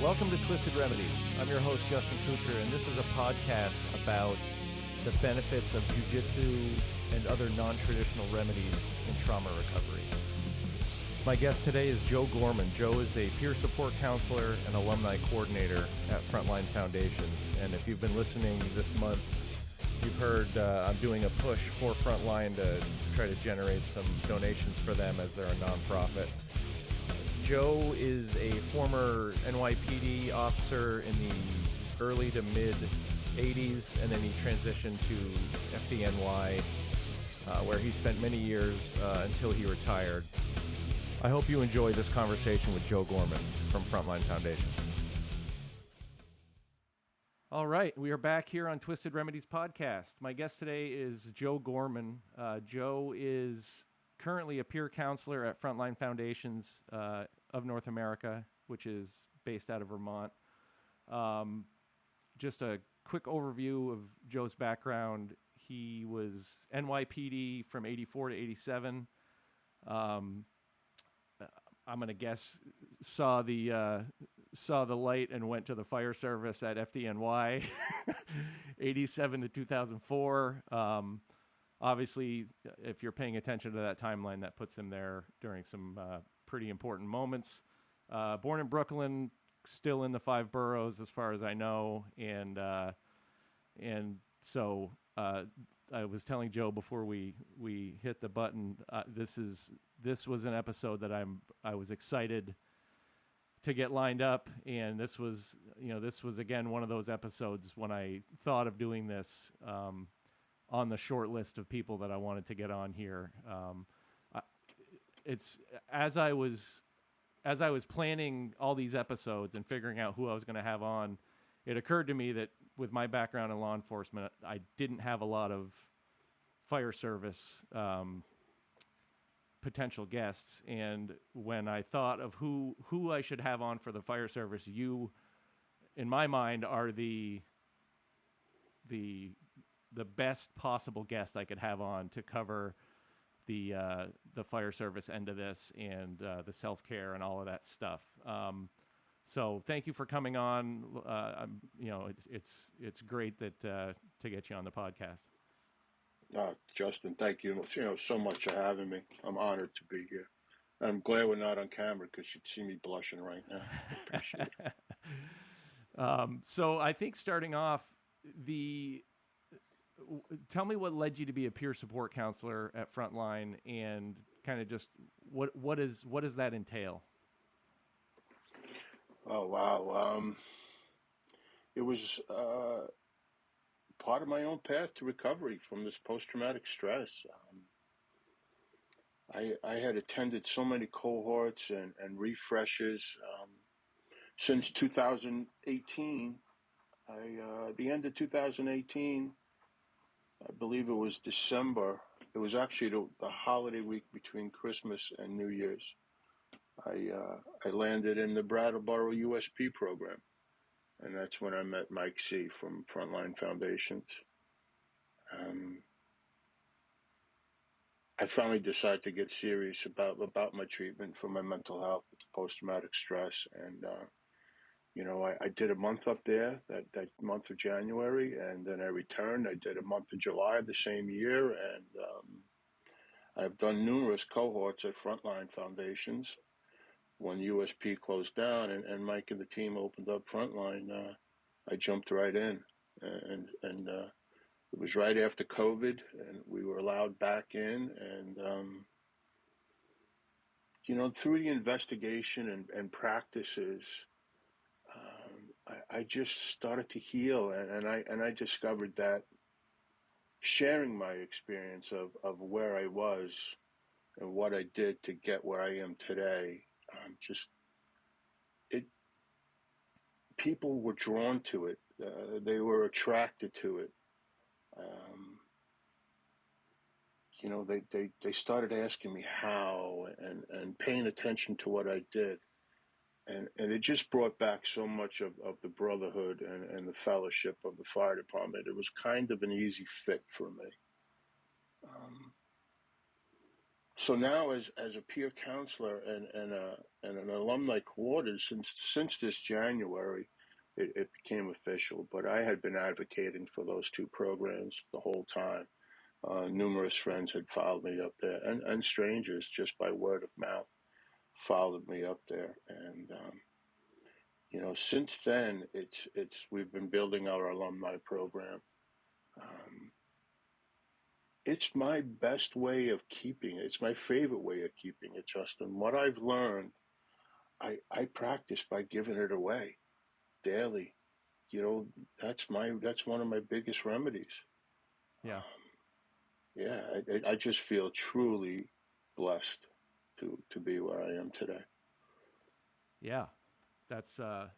Welcome to Twisted Remedies. I'm your host, Justin Kucher, and this is a podcast about the benefits of jiu-jitsu and other non-traditional remedies in trauma recovery. My guest today is Joe Gorman. Joe is a peer support counselor and alumni coordinator at Frontline Foundations. And if you've been listening this month, you've heard I'm doing a push for Frontline to try to generate some donations for them as they're a nonprofit. Joe is a former NYPD officer in the early to mid 80s, and then he transitioned to FDNY, where he spent many years until he retired. I hope you enjoy this conversation with Joe Gorman from Frontline Foundations. All right, we are back here on Twisted Remedies podcast. My guest today is Joe Gorman. Joe is currently a peer counselor at Frontline Foundations of North America, which is based out of Vermont. Just a quick overview of Joe's background. He was NYPD from 84 to 87. I'm going to guess saw the light and went to the fire service at FDNY, 87 to 2004. Obviously, if you're paying attention to that timeline, that puts him there during some pretty important moments. Born in Brooklyn, still in the 5 boroughs as far as I know, and so I was telling Joe before we hit the button, this was an episode that I was excited to get lined up, and this was again one of those episodes when I thought of doing this on the short list of people that I wanted to get on here. It's as I was planning all these episodes and figuring out who I was going to have on, it occurred to me that with my background in law enforcement, I didn't have a lot of fire service potential guests. And when I thought of who I should have on for the fire service, you, in my mind, are the best possible guest I could have on to cover the fire service end of this and the self-care and all of that stuff. So thank you for coming on. It's great that to get you on the podcast. Justin, thank you. So much for having me. I'm honored to be here. I'm glad we're not on camera because you'd see me blushing right now. I appreciate it. So I think starting off, tell me what led you to be a peer support counselor at Frontline, and kind of just what does that entail? Oh, wow. It was part of my own path to recovery from this post-traumatic stress. I had attended so many cohorts and refreshers since 2018. The end of 2018, I believe it was December. It was actually the holiday week between Christmas and New Year's. I landed in the Brattleboro USP program, and that's when I met Mike C. from Frontline Foundations. I finally decided to get serious about my treatment for my mental health with the post-traumatic stress, and I did a month up there, that month of January, and then I returned. I did a month of July of the same year, and I've done numerous cohorts at Frontline Foundations. When USP closed down and Mike and the team opened up Frontline, I jumped right in, and it was right after COVID, and we were allowed back in, and through the investigation and practices, I just started to heal, and I discovered that sharing my experience of where I was and what I did to get where I am today, people were drawn to it. They were attracted to it. They started asking me how and paying attention to what I did. And it just brought back so much of the brotherhood and the fellowship of the fire department. It was kind of an easy fit for me. So now, as a peer counselor and an alumni coordinator, since this January, it became official. But I had been advocating for those two programs the whole time. Numerous friends had followed me up there, and strangers just by word of mouth followed me up there. And since then, we've been building our alumni program. Um, it's my best way of keeping it. It's my favorite way of keeping it, Justin. What I've learned, I practice by giving it away daily. That's one of my biggest remedies. Yeah. Yeah, I just feel truly blessed to be where I am today. Yeah. That's I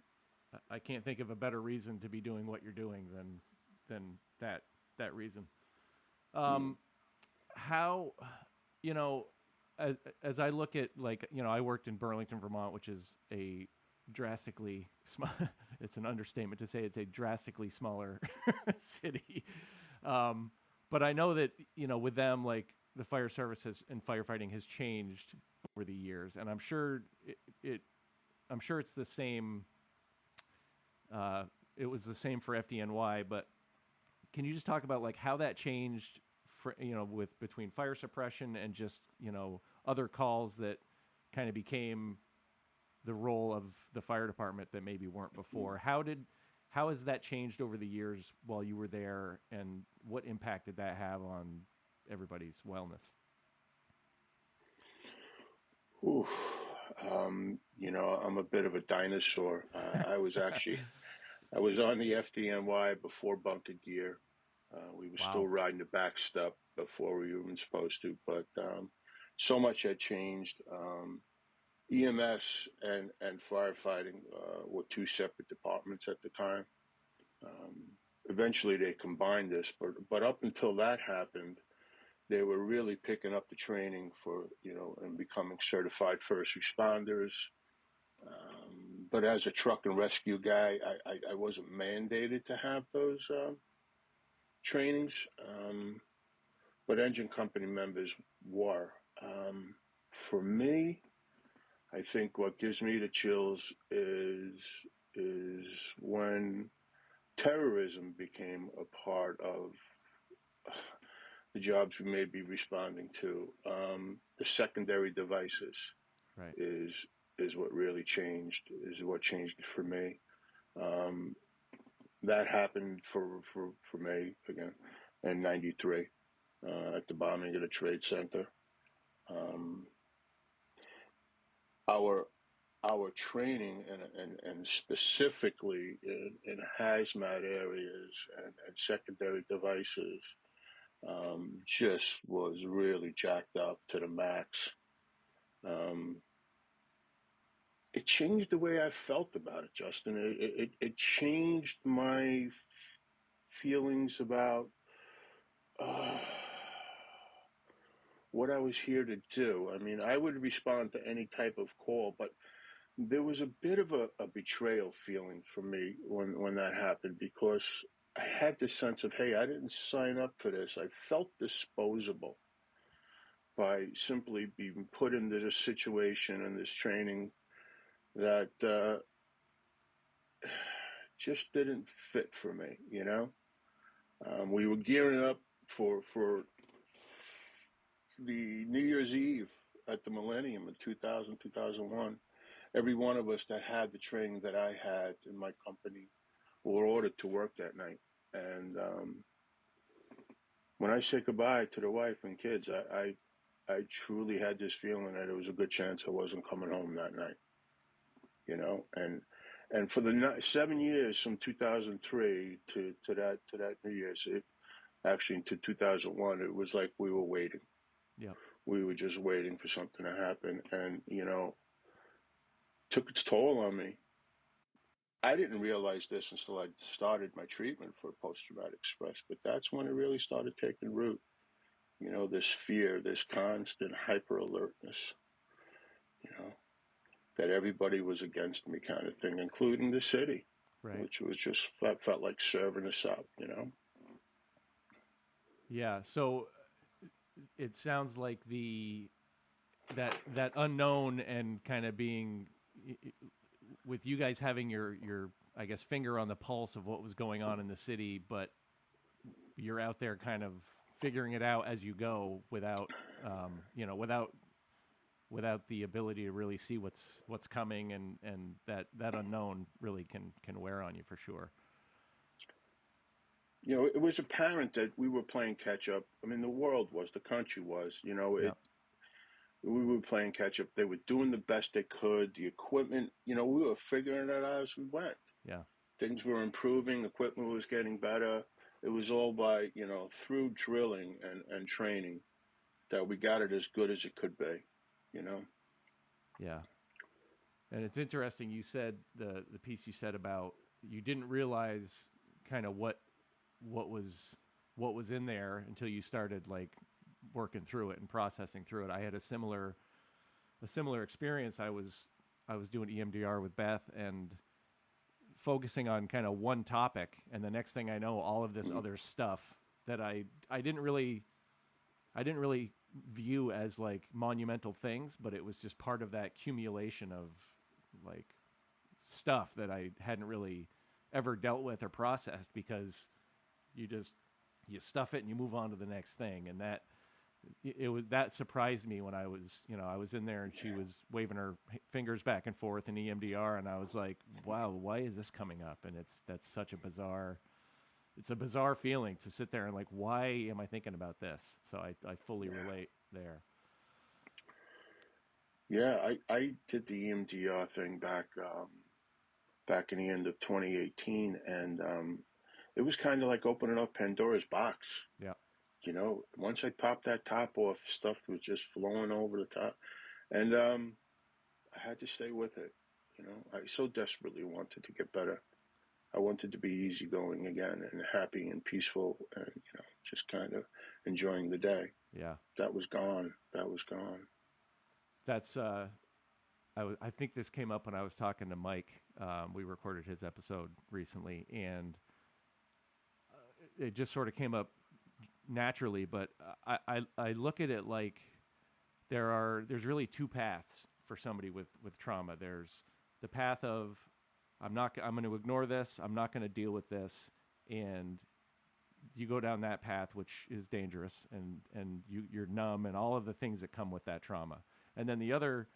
can't think of a better reason to be doing what you're doing than that reason. How, you know, as I look at, like, I worked in Burlington, Vermont, which is a drastically it's an understatement to say it's a drastically smaller city. But I know that, with them, like, the fire service and firefighting has changed over the years, and I'm sure I'm sure it's the same. It was the same for FDNY, but can you just talk about, like, how that changed for, with between fire suppression and just, other calls that kind of became the role of the fire department that maybe weren't before? How has that changed over the years while you were there, and what impact did that have on everybody's wellness? Ooh, I'm a bit of a dinosaur. I was on the FDNY before bunker gear. We were still Wow. riding the back step before we were even supposed to, but so much had changed. EMS and firefighting were two separate departments at the time. Eventually, they combined this, but up until that happened, they were really picking up the training for and becoming certified first responders. But as a truck and rescue guy, I wasn't mandated to have those trainings, but engine company members were. For me, I think what gives me the chills is when terrorism became a part of the jobs we may be responding to. The secondary devices Right. is what really changed. Is what changed for me. That happened for me again in '93 at the bombing of the Trade Center. Um, our our training and specifically in hazmat areas and secondary devices just was really jacked up to the max. Um, it changed the way I felt about it, Justin. It changed my feelings about uh, what I was here to do. I mean, I would respond to any type of call, but there was a bit of a betrayal feeling for me when that happened, because I had this sense of, hey, I didn't sign up for this. I felt disposable by simply being put into this situation and this training that just didn't fit for me. We were gearing up for the New Year's Eve at the Millennium in 2000, 2001. Every one of us that had the training that I had in my company were ordered to work that night. And when I said goodbye to the wife and kids, I truly had this feeling that there was a good chance I wasn't coming home that night. And for the 7 years from 2003 to that New Year's, actually into 2001, it was like we were waiting. Yeah. We were just waiting for something to happen, and took its toll on me. I didn't realize this until I started my treatment for post-traumatic stress, but that's when it really started taking root. This fear, this constant hyper alertness, you know, that everybody was against me kind of thing, including the city, Right. which was just felt like serving us up. Yeah. So it sounds like the that unknown and kind of being with you guys having your I guess finger on the pulse of what was going on in the city, but you're out there kind of figuring it out as you go without without the ability to really see what's coming, and that unknown really can wear on you for sure. It was apparent that we were playing catch up. I mean, the country was, we were playing catch up. They were doing the best they could. The equipment, we were figuring it out as we went. Yeah. Things were improving. Equipment was getting better. It was all by, through drilling and training that we got it as good as it could be, Yeah. And it's interesting. You said the piece you said about you didn't realize kind of what was in there until you started like working through it and processing through it. I had a similar experience. I was doing EMDR with Beth and focusing on kind of one topic, and the next thing I know, all of this other stuff that I didn't really view as like monumental things, but it was just part of that accumulation of like stuff that I hadn't really ever dealt with or processed, because you stuff it and you move on to the next thing. And that surprised me when I was in there and she was waving her fingers back and forth in EMDR, and I was like, wow, why is this coming up? And that's such a bizarre feeling to sit there and like, why am I thinking about this? So I fully relate there. Yeah, I did the EMDR thing back in the end of 2018, and it was kind of like opening up Pandora's box. Yeah. Once I popped that top off, stuff was just flowing over the top, and I had to stay with it. I so desperately wanted to get better. I wanted to be easygoing again and happy and peaceful, and just kind of enjoying the day. Yeah. That was gone. That's I think this came up when I was talking to Mike. We recorded his episode recently, and it just sort of came up naturally. But I look at it like there's really two paths for somebody with trauma. There's the path of I'm going to ignore this. I'm not going to deal with this, and you go down that path, which is dangerous, and you're numb, and all of the things that come with that trauma. And then the other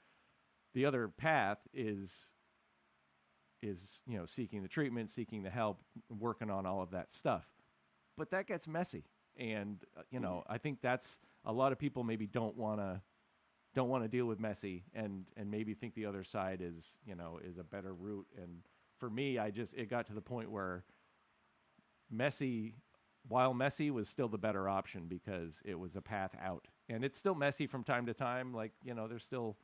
path is seeking the treatment, seeking the help, working on all of that stuff. But that gets messy, and I think that's a lot of people maybe don't want to deal with messy, and maybe think the other side is a better route. And for me, it got to the point where while messy was still the better option, because it was a path out. And it's still messy from time to time. Like, there's still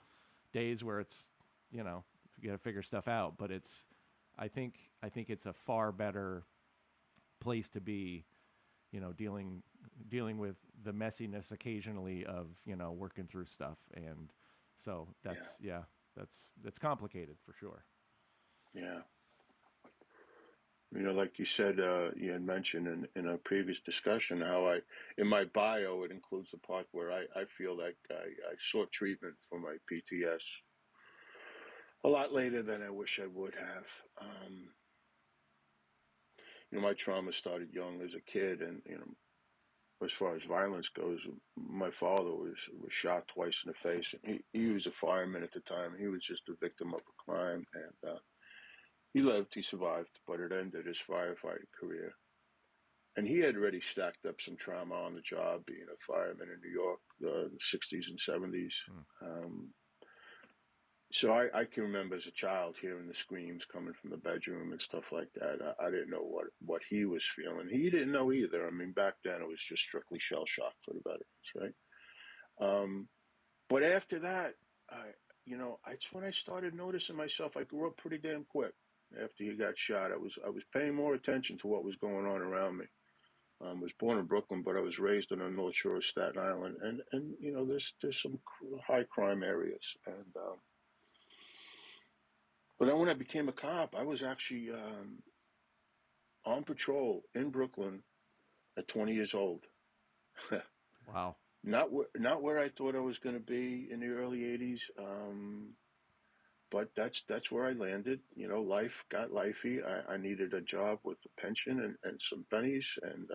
days where it's, you got to figure stuff out, but I think it's a far better place to be, dealing with the messiness occasionally of, working through stuff. And so that's complicated for sure. Yeah. Like you said, you had mentioned in a previous discussion how in my bio, it includes the part where I feel like I sought treatment for my PTS a lot later than I wish I would have. My trauma started young as a kid, and, as far as violence goes, my father was shot twice in the face, and he was a fireman at the time. He was just a victim of a crime, and he lived, he survived, but it ended his firefighting career. And he had already stacked up some trauma on the job, being a fireman in New York, the 60s and 70s. So I can remember as a child hearing the screams coming from the bedroom and stuff like that. I didn't know what he was feeling. He didn't know either. I mean, back then it was just strictly shell shock for the veterans, right? But after that, it's when I started noticing myself. I grew up pretty damn quick. After he got shot, I was paying more attention to what was going on around me. I was born in Brooklyn, but I was raised on the North Shore of Staten Island, and there's some high crime areas. And but then when I became a cop, I was actually on patrol in Brooklyn at 20 years old. Wow. not where I thought I was going to be in the early '80s. But that's where I landed. Life got lifey. I needed a job with a pension and some pennies, and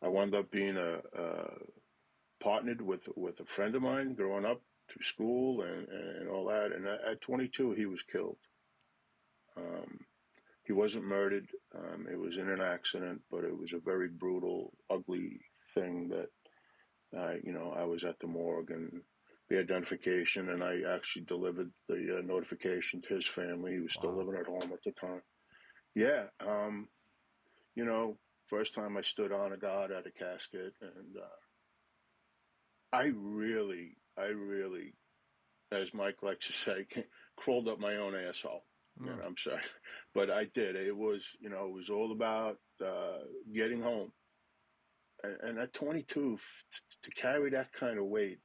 I wound up being partnered with a friend of mine growing up through school and all that. And at 22, he was killed. He wasn't murdered. It was in an accident, but it was a very brutal, ugly thing that, I was at the morgue and the identification, and I actually delivered the notification to his family. He was still Wow. living at home at the time. Yeah. You know, First time I stood on a God at a casket, and I really, as Mike likes to say, crawled up my own asshole. Mm. I'm sorry, but I did. It was all about getting home. And at 22, to carry that kind of weight,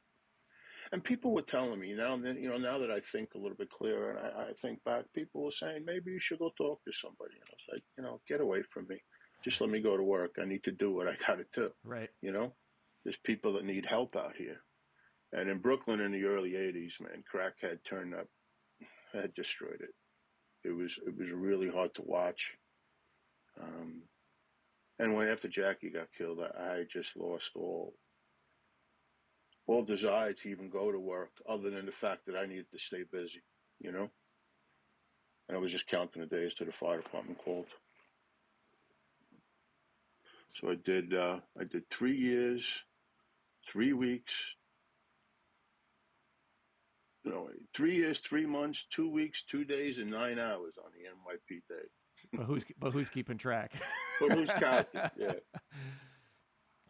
and people were telling me now, and then, now that I think a little bit clearer, and I think back, people were saying maybe you should go talk to somebody. And I was like, get away from me. Just let me go to work. I need to do what I got to do. Right. There's people that need help out here. And in Brooklyn in the early '80s, man, crack had turned up, had destroyed it. It was really hard to watch. Um, and when after Jackie got killed, I just lost all desire to even go to work, other than the fact that I needed to stay busy, you know. And I was just counting the days till the fire department called. So I did 3 years, 3 weeks, 3 years, 3 months, 2 weeks, 2 days, and 9 hours on the NYPD. But who's keeping track? But who's counting? Yeah.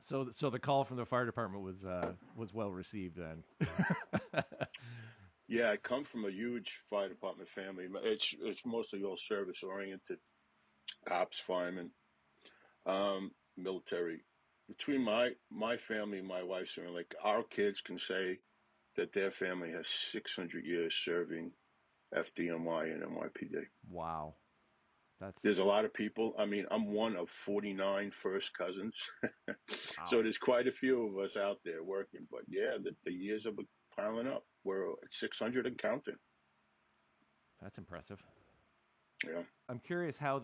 So the call from the fire department was well received then. Yeah, I come from a huge fire department family. It's mostly all service oriented, cops, firemen, military. Between my family and my wife's family, like our kids can say that their family has 600 years serving FDNY and NYPD. Wow. There's a That's lot of people. I mean, I'm one of 49 first cousins. wow. So there's quite a few of us out there working. But yeah, the years are piling up. We're at 600 and counting. That's impressive. Yeah. I'm curious how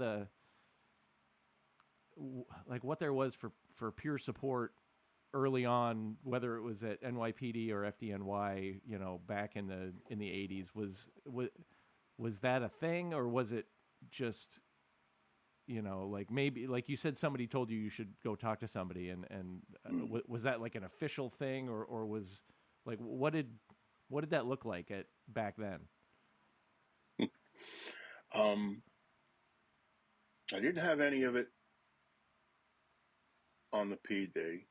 like what there was for peer support early on, whether it was at NYPD or FDNY, back in the 80s. Was that a thing, or was it just, like maybe, like you said, somebody told you should go talk to somebody, and Mm. was that like an official thing, or was like what did that look like at back then? Um, I didn't have any of it on the PD.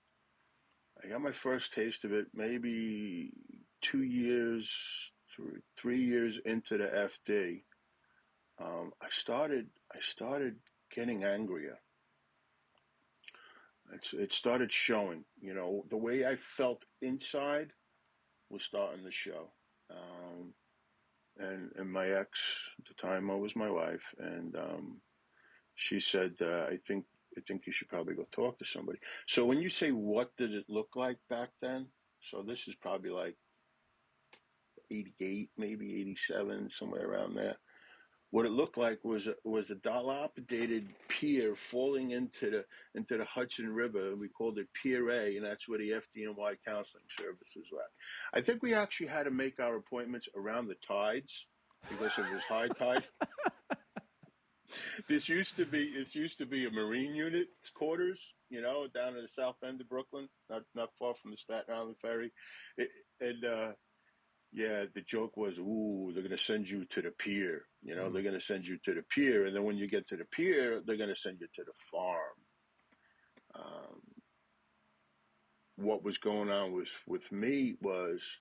I got my first taste of it maybe 2 years, 3 years into the FD. I started getting angrier. It started showing. The way I felt inside was starting to show. Um, and my ex at the time was my wife, and she said, I think you should probably go talk to somebody. So when you say what did it look like back then, so this is probably like '88, maybe '87, somewhere around there. What it looked like was a dilapidated pier falling into the Hudson River, and we called it Pier A, and that's where the FDNY counseling services were at. I think we actually had to make our appointments around the tides because it was high tide. This used to be a Marine unit quarters, down in the south end of Brooklyn, not far from the Staten Island ferry. And yeah, the joke was, ooh, they're going to send you to the pier. Mm. They're going to send you to the pier. And then when you get to the pier, they're going to send you to the farm. Um, what was going on with me was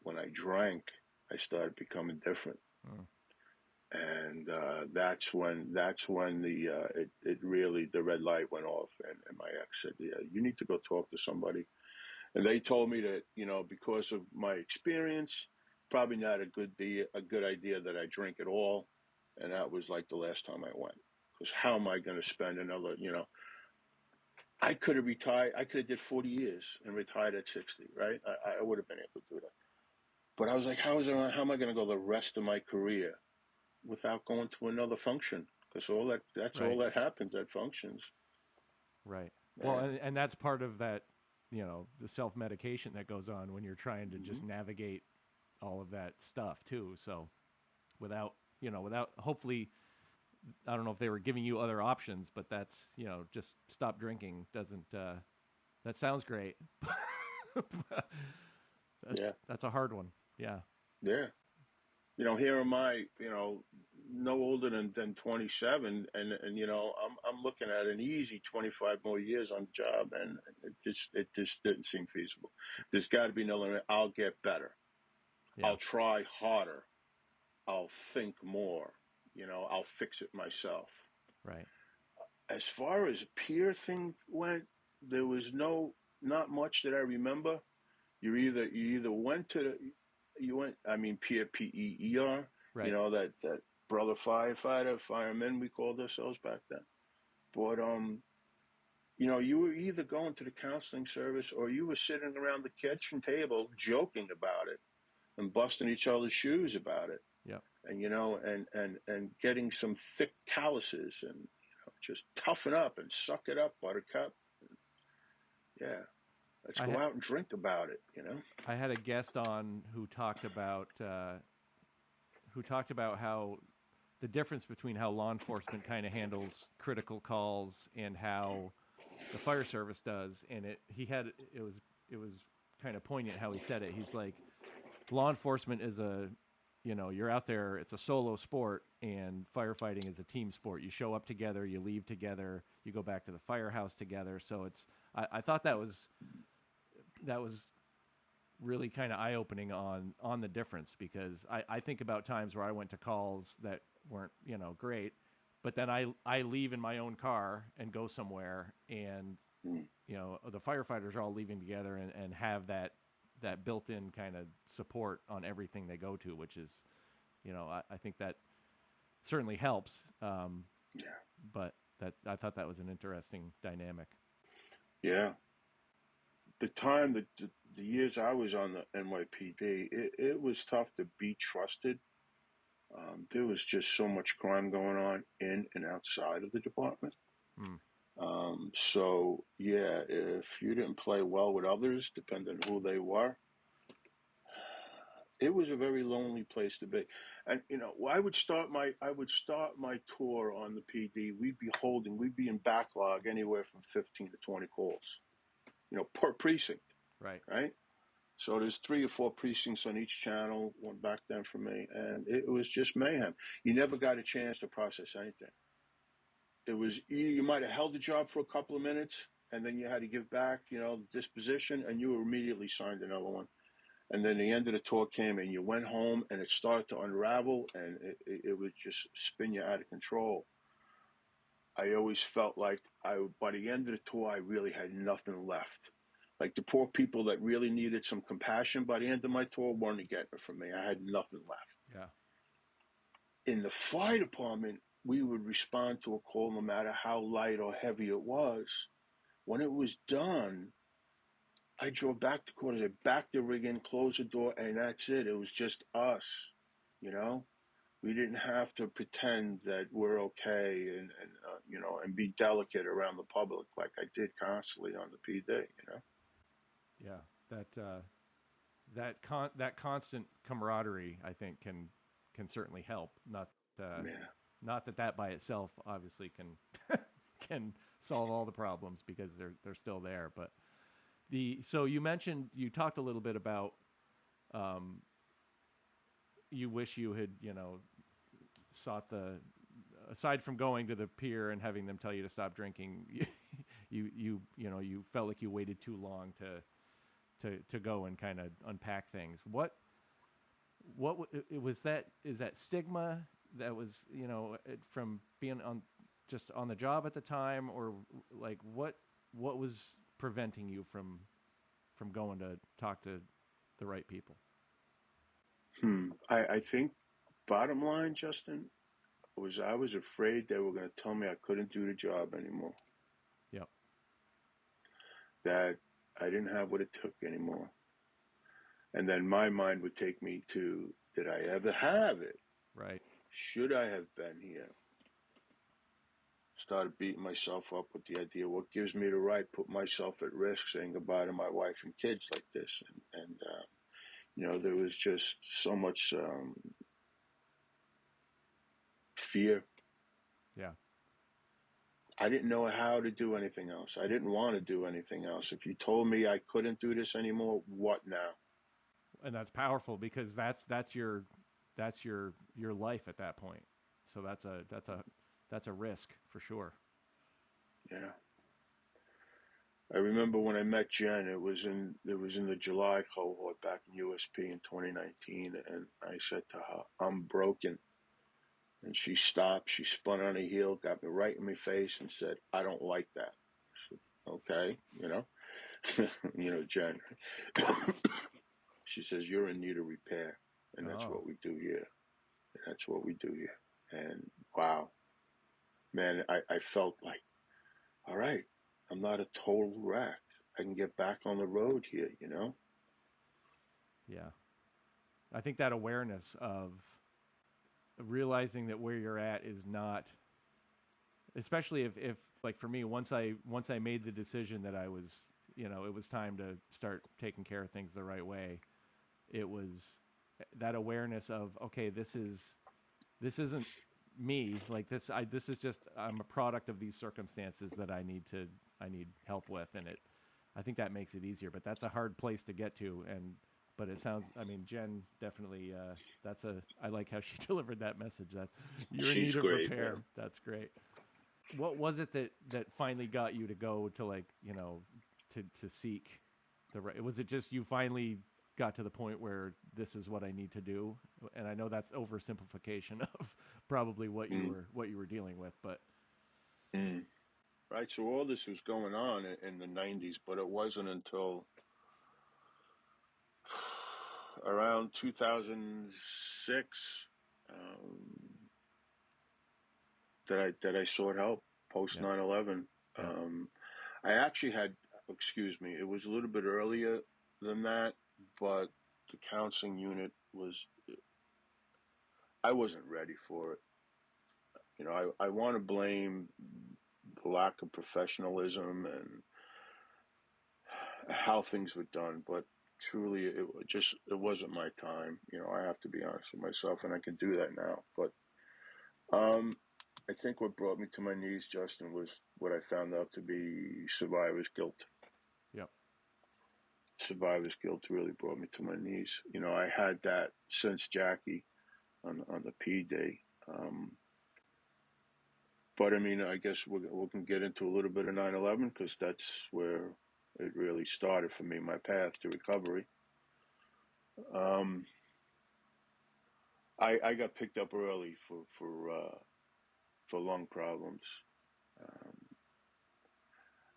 when I drank, I started becoming different. Mm. And that's when it really, the red light went off. And my ex said, yeah, you need to go talk to somebody. And they told me that, because of my experience, probably not a good idea that I drink at all. And that was like the last time I went. Because how am I going to spend another, I could have retired. I could have did 40 years and retired at 60, right? I would have been able to do that. But I was like, how am I going to go the rest of my career without going to another function? Because that's all Right. that happens at functions. Right. Well, Yeah. and that's part of that, the self-medication that goes on when you're trying to Mm-hmm. just navigate all of that stuff too. So without hopefully, I don't know if they were giving you other options, but that's, just stop drinking doesn't, that sounds great. Yeah. That's a hard one. Yeah. Yeah. Here am I, no older than 27, and I'm looking at an easy 25 more years on the job, and it just didn't seem feasible. There's got to be no limit. I'll get better. Yeah. I'll try harder. I'll think more. I'll fix it myself. Right. As far as peer thing went, there was not much that I remember. You either went to you went I mean peer PEER, Right. that brother firefighter, firemen we called ourselves back then. But you were either going to the counseling service or you were sitting around the kitchen table joking about it and busting each other's shoes about it. Yep. And getting some thick calluses and just toughen up and suck it up, buttercup. Yeah. Let's I go ha- out and drink about it, I had a guest on who talked about how the difference between how law enforcement kind of handles critical calls and how the fire service does, and it was kind of poignant how he said it. He's like, law enforcement is you're out there, it's a solo sport, and firefighting is a team sport. You show up together, you leave together, you go back to the firehouse together. So I thought that was really kind of eye-opening on the difference, because I think about times where I went to calls that weren't great, but then I leave in my own car and go somewhere, and Mm. the firefighters are all leaving together and have that built-in kind of support on everything they go to, which is I think that certainly helps, Yeah. but that I thought that was an interesting dynamic. Yeah. The years I was on the NYPD, it was tough to be trusted. There was just so much crime going on in and outside of the department. Mm. So yeah, if you didn't play well with others, depending on who they were, it was a very lonely place to be. And I would start my tour on the PD. We'd be in backlog anywhere from 15 to 20 calls, per precinct, Right. right? So there's 3 or 4 precincts on each channel, one back then for me, and it was just mayhem. You never got a chance to process anything. It was either you might have held the job for a couple of minutes, and then you had to give back, disposition, and you were immediately signed another one. And then the end of the tour came, and you went home, and it started to unravel, and it would just spin you out of control. I always felt like by the end of the tour, I really had nothing left. Like the poor people that really needed some compassion by the end of my tour weren't getting it from me. I had nothing left. Yeah. In the fire department, we would respond to a call no matter how light or heavy it was. When it was done, I drove back to quarters, back the rig in, closed the door, and that's it. It was just us, you know? We didn't have to pretend that we're okay and be delicate around the public like I did constantly on the PD. Yeah. That constant camaraderie, I think, can certainly help. Yeah. Not that by itself obviously can can solve all the problems, because they're still there. But so you talked a little bit about, you wish you had sought aside from going to the pier and having them tell you to stop drinking, you felt like you waited too long to go and kind of unpack things. What was that? Is that stigma that was from being on the job at the time, or like what was preventing you from going to talk to the right people? I think bottom line, Justin, was I was afraid they were going to tell me I couldn't do the job anymore. Yep. that I didn't have what it took anymore. And then my mind would take me to, did I ever have it? Right. Should I have been here? Started beating myself up with the idea, what gives me the right, put myself at risk, saying goodbye to my wife and kids like this. And there was just so much fear. Yeah. I didn't know how to do anything else. I didn't want to do anything else. If you told me I couldn't do this anymore, what now? And that's powerful because that's your life at that point. So that's a risk for sure. Yeah. I remember when I met Jen, it was in the July cohort back in USP in 2019, and I said to her, I'm broken. And she stopped, she spun on a heel, got me right in my face and said, I don't like that. I said, okay, Jen. She says, you're in need of repair. And that's Oh, what we do here. That's what we do here. And wow, man, I felt like, all right, I'm not a total wreck. I can get back on the road here, yeah. I think that awareness of realizing that where you're at is not, especially if like for me, once I made the decision that I was, it was time to start taking care of things the right way. It was that awareness of, okay, this isn't me. Like this is just, I'm a product of these circumstances that I need help with. And I think that makes it easier, but that's a hard place to get to. But it sounds, I mean, Jen definitely, I like how she delivered that message. You're in She's need of great, repair. man. That's great. What was it that finally got you to go to, like, to seek the right? Was it just you finally got to the point where this is what I need to do? And I know that's oversimplification of probably what you Mm, were dealing with, but mm. Right. So all this was going on in the 90s, but it wasn't until around 2006 that I sought help post yeah, 9/11. yeah, I actually had, excuse me, it was a little bit earlier than that, but the counseling unit I wasn't ready for it. I want to blame the lack of professionalism and how things were done, but truly it wasn't my time. I have to be honest with myself, and I can do that now. But um, I think what brought me to my knees, Justin, was what I found out to be survivor's guilt. yeah, Survivor's guilt really brought me to my knees. I had that since Jackie on the P day. But I mean, I guess we can get into a little bit of 9/11 because that's where it really started for me, my path to recovery. Um, I got picked up early for lung problems. Um,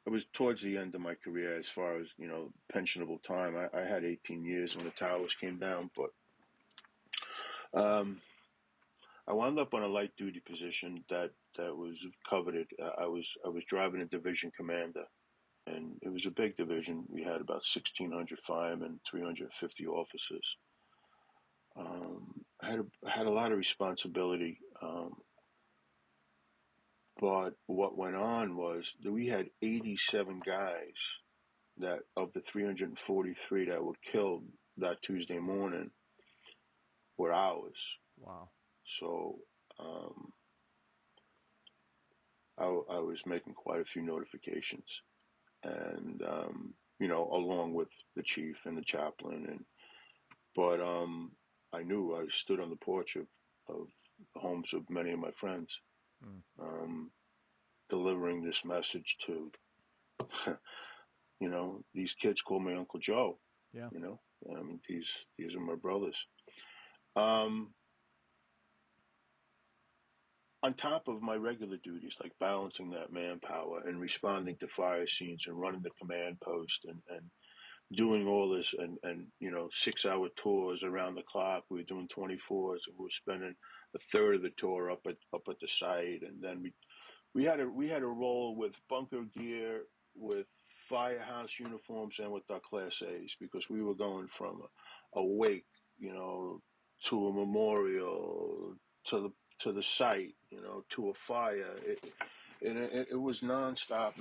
it was towards the end of my career as far as pensionable time. I had 18 years when the towers came down, but um, I wound up on a light duty position that was coveted. I was driving a division commander, and it was a big division. We had about 1,600 firemen, 350 officers. I had a lot of responsibility. But what went on was that we had 87 guys that of the 343 that were killed that Tuesday morning were ours. wow, So I was making quite a few notifications, and along with the chief and the chaplain, but I knew I stood on the porch of the homes of many of my friends, mm. delivering this message to these kids call me Uncle Joe. Yeah, You know, I mean, these are my brothers. Um, on top of my regular duties, like balancing that manpower and responding to fire scenes and running the command post and doing all this and 6-hour tours around the clock. We were doing 24s, and we were spending a third of the tour up at the site, and then we had to roll with bunker gear, with firehouse uniforms and with our Class A's because we were going from a wake, to a memorial, to the site, to a fire. It was nonstop.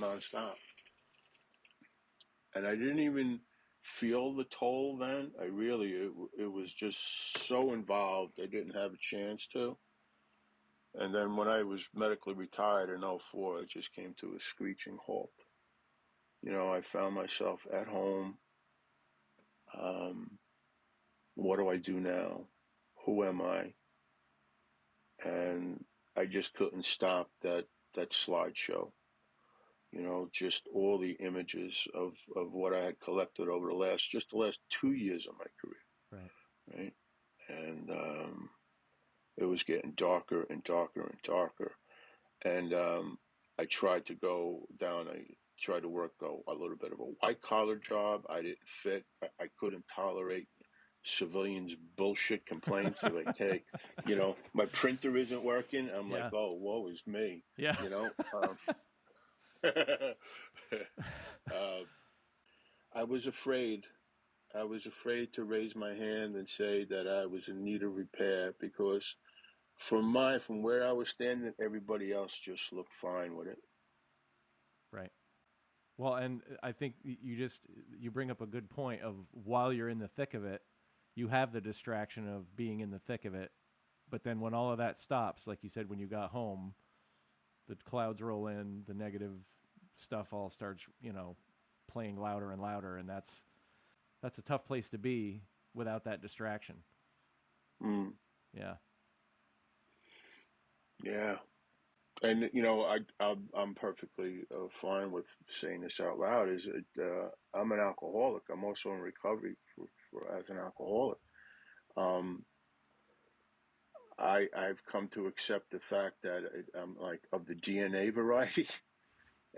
And I didn't even feel the toll then. It was just so involved. I didn't have a chance to. And then when I was medically retired in '04, it just came to a screeching halt. I found myself at home. What do I do now? Who am I? And I just couldn't stop that slideshow. Just all the images of what I had collected over the last 2 years of my career. Right. And it was getting darker and darker and darker. And I tried to go down. I tried to work a little bit of a white collar job. I didn't fit. I couldn't tolerate civilians' bullshit complaints. They're like, hey, my printer isn't working. I'm like, oh, woe is me. Yeah. I was afraid. I was afraid to raise my hand and say that I was in need of repair because from where I was standing, everybody else just looked fine with it. Right. Well, and I think you bring up a good point of while you're in the thick of it, you have the distraction of being in the thick of it. But then when all of that stops, like you said, when you got home, the clouds roll in, the negative stuff all starts, playing louder and louder. And that's a tough place to be without that distraction. Mm. Yeah. Yeah. And, I'm perfectly fine with saying this out loud, is that I'm an alcoholic. I'm also in recovery as an alcoholic. I've come to accept the fact that I'm like of the DNA variety.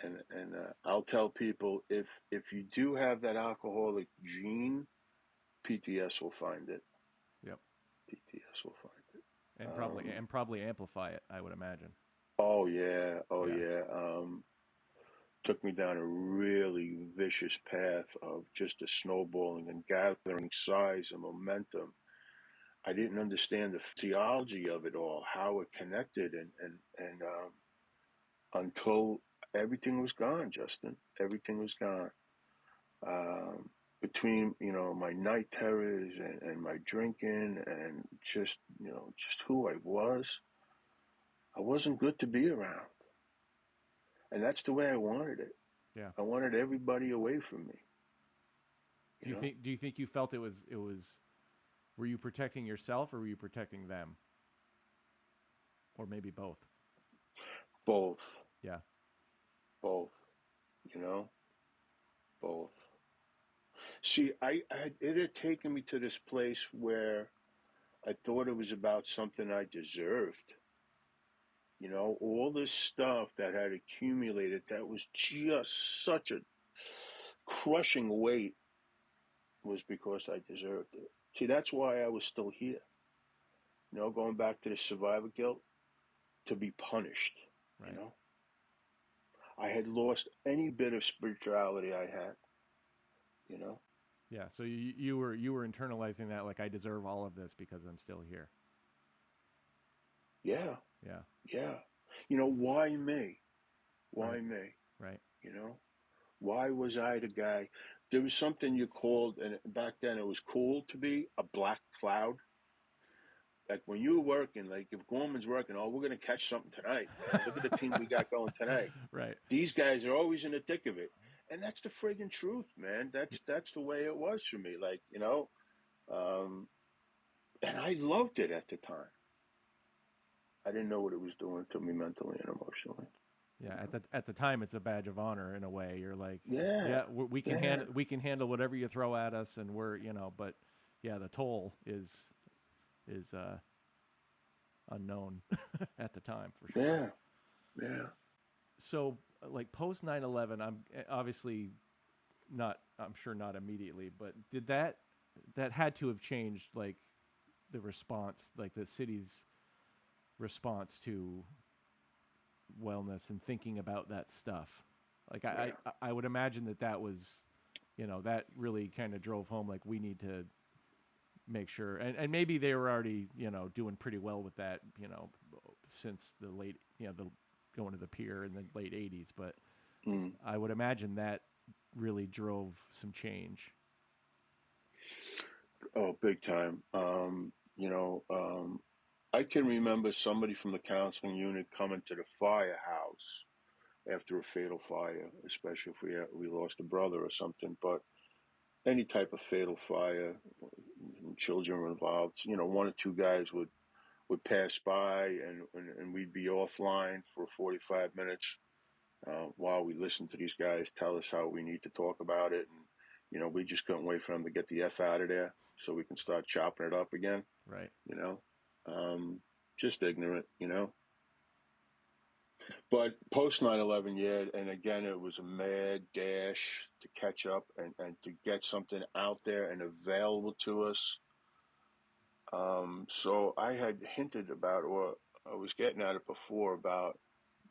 And I'll tell people if you do have that alcoholic gene, PTS will find it. Yep. PTS will find it. And probably amplify it, I would imagine. Oh yeah. Took me down a really vicious path of just a snowballing and gathering size and momentum. I didn't understand the physiology of it all, how it connected, and until everything was gone, Justin. Everything was gone. Between my night terrors and my drinking and just who I wasn't good to be around. And that's the way I wanted it. Yeah. I wanted everybody away from me. Do you think you felt it was were you protecting yourself or were you protecting them? Or maybe both? Both. Yeah. Both. Both. See, it had taken me to this place where I thought it was about something I deserved. All this stuff that had accumulated that was just such a crushing weight was because I deserved it. See, that's why I was still here. Going back to the survivor guilt, to be punished. Right. I had lost any bit of spirituality I had. Yeah. So you were internalizing that, like, I deserve all of this because I'm still here. Yeah. Yeah. Yeah. Why me? Why me? Right. Why was I the guy? There was something you called, and back then it was cool to be a black cloud. Like when you were working, like if Gorman's working, oh, we're going to catch something tonight. Man. Look at the team we got going tonight. Right. These guys are always in the thick of it. And that's the friggin' truth, man. That's the way it was for me. Like, and I loved it at the time. I didn't know what it was doing to me mentally and emotionally. Yeah, at the time, it's a badge of honor in a way. You're like, we can handle whatever you throw at us, and we're but yeah, the toll is unknown at the time for sure. Yeah. So, like post 9/11, I'm obviously not. I'm sure not immediately, but did that had to have changed, like the response, like the city's response to wellness and thinking about that stuff? Like Yeah. I would imagine that was, that really kind of drove home like we need to make sure, and maybe they were already doing pretty well with that since the late the going to the pier in the late '80s, but Mm. I would imagine that really drove some change. Oh, big time. I can remember somebody from the counseling unit coming to the firehouse after a fatal fire, especially if we lost a brother or something. But any type of fatal fire, children were involved. One or two guys would pass by, and we'd be offline for 45 minutes while we listened to these guys tell us how we need to talk about it. And we just couldn't wait for them to get the F out of there so we can start chopping it up again. Right. You know, just ignorant. But post 9/11, yeah, and again, it was a mad dash to catch up and to get something out there and available to us. So I had hinted about, or I was getting at it before, about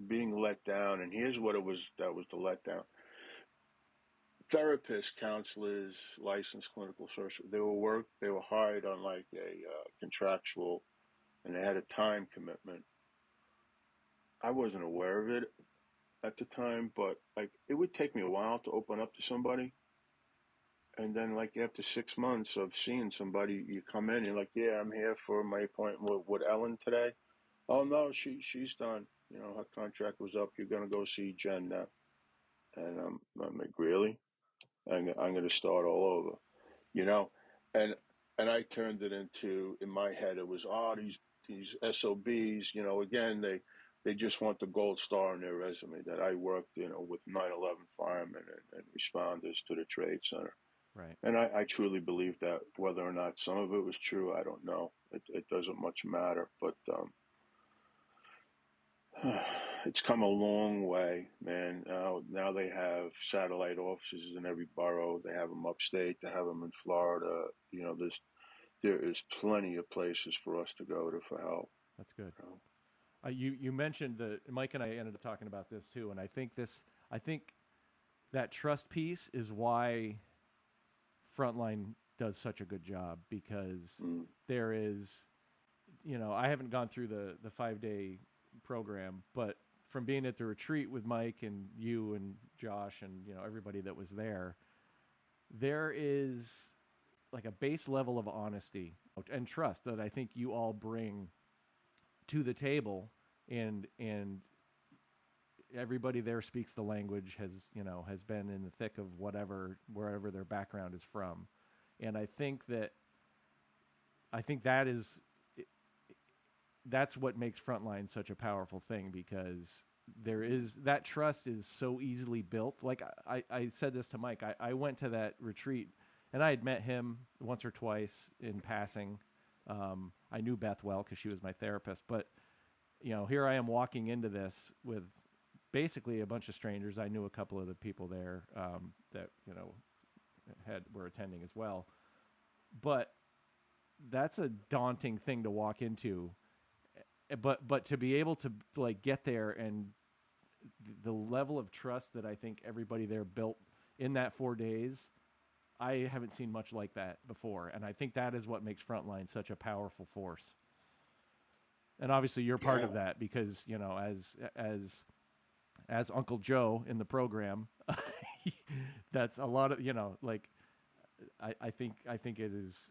being let down. And here's what it was that was the letdown. Therapists, counselors, licensed clinical social, they were hired on like a contractual, and they had a time commitment. I wasn't aware of it at the time, but like it would take me a while to open up to somebody. And then like after 6 months of seeing somebody, you come in, you're like, yeah, I'm here for my appointment with Ellen today. Oh no, she's done. Her contract was up. You're gonna go see Jen now. And I'm like, really? I'm gonna start all over, you know? And I turned it into, in my head, it was, these SOBs, again, they just want the gold star on their resume that I worked, with 9/11 firemen and responders to the trade center. Right. And I truly believe that. Whether or not some of it was true, I don't know. It doesn't much matter. But it's come a long way, man. Now they have satellite offices in every borough. They have them upstate. They have them in Florida. There is plenty of places for us to go to for help. That's good. You know? You mentioned Mike and I ended up talking about this too, and I think that trust piece is why Frontline does such a good job, because there is, I haven't gone through the 5-day program, but from being at the retreat with Mike and you and Josh and everybody that was there is like a base level of honesty and trust that I think you all bring to the table, and everybody there speaks the language, has been in the thick of wherever their background is from. And I think that's what makes Frontline such a powerful thing, because that trust is so easily built. Like I said this to Mike, I went to that retreat and I had met him once or twice in passing. I knew Beth well because she was my therapist, but here I am walking into this with basically a bunch of strangers. I knew a couple of the people there that were attending as well, but that's a daunting thing to walk into. But to be able to like get there, and the level of trust that I think everybody there built in that 4 days, I haven't seen much like that before, and I think that is what makes Frontline such a powerful force. And obviously, you're part of that because as Uncle Joe in the program, that's a lot of like. I think it's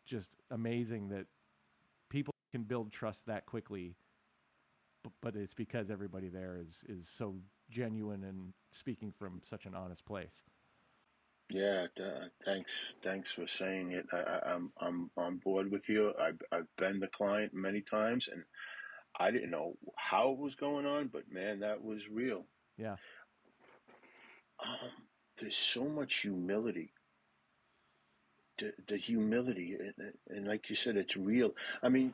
just amazing that people can build trust that quickly, but it's because everybody there is so genuine and speaking from such an honest place. Yeah, thanks for saying it. I'm on board with you. I've been the client many times, and I didn't know how it was going on, but man, that was real. Yeah. There's so much humility. The humility, and like you said, it's real. I mean,